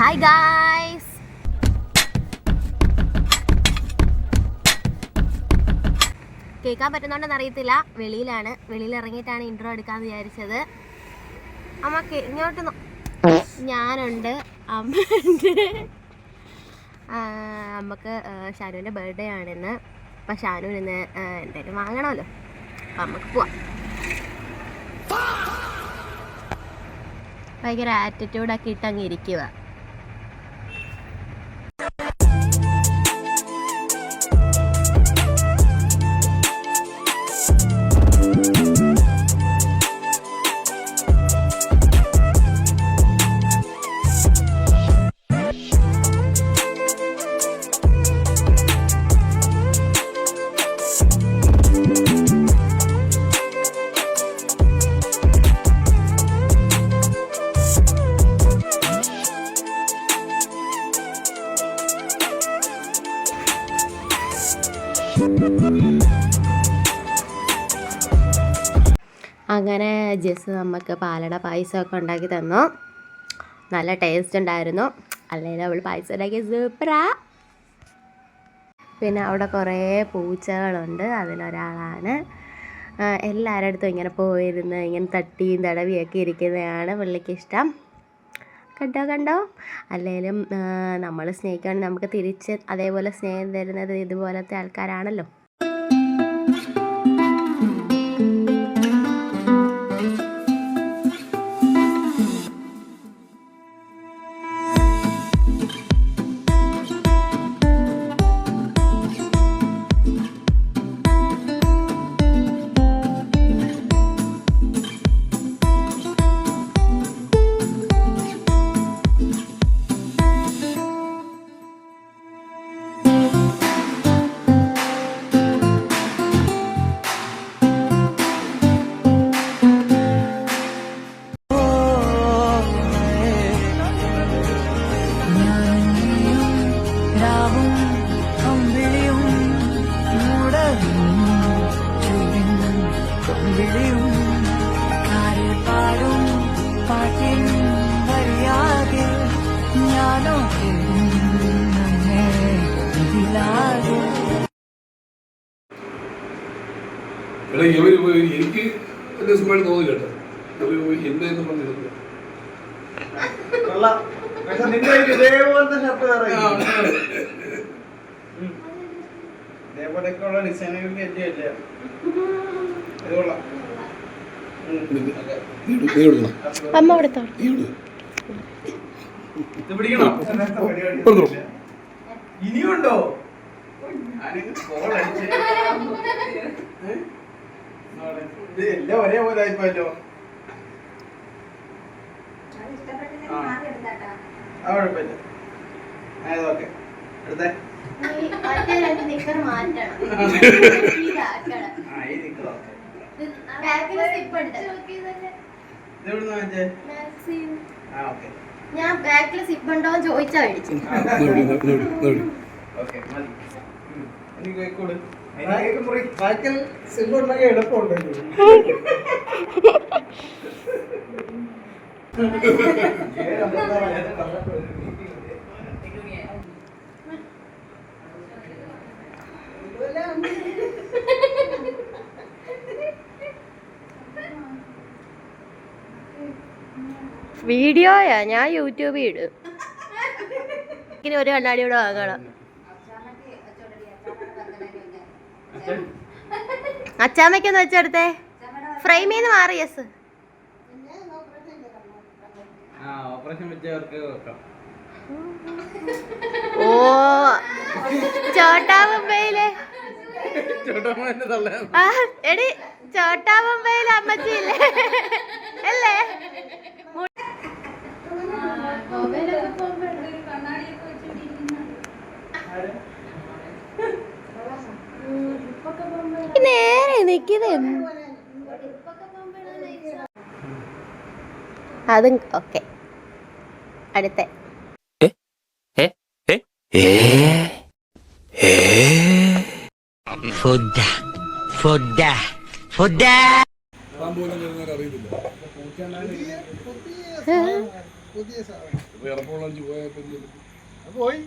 Hi guys, കേൾക്കാൻ പറ്റുന്നുണ്ടെന്ന് അറിയത്തില്ല. വെളിയിലാണ്, വെളിയിൽ ഇറങ്ങിയിട്ടാണ് ഇൻട്രോ എടുക്കാമെന്ന് വിചാരിച്ചത്. അമ്മക്ക് ഇങ്ങോട്ട് ഞാനുണ്ട്, അമ്മയുണ്ട്. അമ്മക്ക് ഷാനുവിൻ്റെ ബർത്ത്ഡേ ആണിന്ന്. അപ്പം ഷാനുവിന് ഇന്ന് എന്തെങ്കിലും വാങ്ങണമല്ലോ, അപ്പം നമുക്ക് പോവാം. ഭയങ്കര ആറ്റിറ്റ്യൂഡൊക്കെ ഇട്ടങ്ങ് ഇരിക്കുക. അങ്ങനെ ജസ് നമുക്ക് പാലട പായസമൊക്കെ ഉണ്ടാക്കി തന്നു. നല്ല ടേസ്റ്റ് ഉണ്ടായിരുന്നു. അല്ലെങ്കിൽ അവൾ പായസം ഉണ്ടാക്കി സൂപ്പറാ. പിന്നെ അവിടെ കുറേ പൂച്ചകളുണ്ട്, അതിലൊരാളാണ്. എല്ലാവരുടെ അടുത്തും ഇങ്ങനെ പോയിരുന്ന് ഇങ്ങനെ തട്ടിയും തടവിയൊക്കെ ഇരിക്കുന്നതാണ് പുള്ളിക്കിഷ്ടം. കണ്ടോ അല്ലെങ്കിലും നമ്മൾ സ്നേഹിക്കുകയാണെങ്കിൽ നമുക്ക് തിരിച്ച് അതേപോലെ സ്നേഹം തരുന്നത് ഇതുപോലത്തെ ആൾക്കാരാണല്ലോ. എനിക്ക് എന്റെ സുഖമായിട്ട് തോന്നില്ല കേട്ടോ. എന്തായിരുന്നു പറഞ്ഞിരുന്നത് അമ്മ കൊടുത്തോ. ഇനിയുണ്ടോ? എല്ലാം ഒരേപോലെ ആയിപ്പോയല്ലോ. കുഴപ്പമില്ല, ഓക്കെ എടുത്തേ. ഞാൻ ബാക്കിൽ സിപ്പ് ഉണ്ടോ ചോദിച്ചാ മേടിച്ചു. എളുപ്പമുണ്ട്. വീഡിയോയാ, ഞാൻ യൂട്യൂബിൽ ഇടും. ഇനി ഒരു കണ്ണാടി കൂടെ വാങ്ങണം. അച്ചാമ്മയ്ക്കൊന്ന് വെച്ചെടുത്തേ, ഫ്രെയിമിൽ നിന്ന് മാറി. യെസ്, ഓ ചോട്ടാ മുംബൈയിലെ എടി, ചോട്ടാ മുംബൈയിലെ അമ്മച്ചില്ലേ അല്ലേ? നേരെ നിൽക്കുന്നേ അതും ഓക്കെ. അടുത്ത അറിയില്ല. ഇറപ്പമുള്ള അടിച്ച് പോയപ്പോൾ അത് പോയി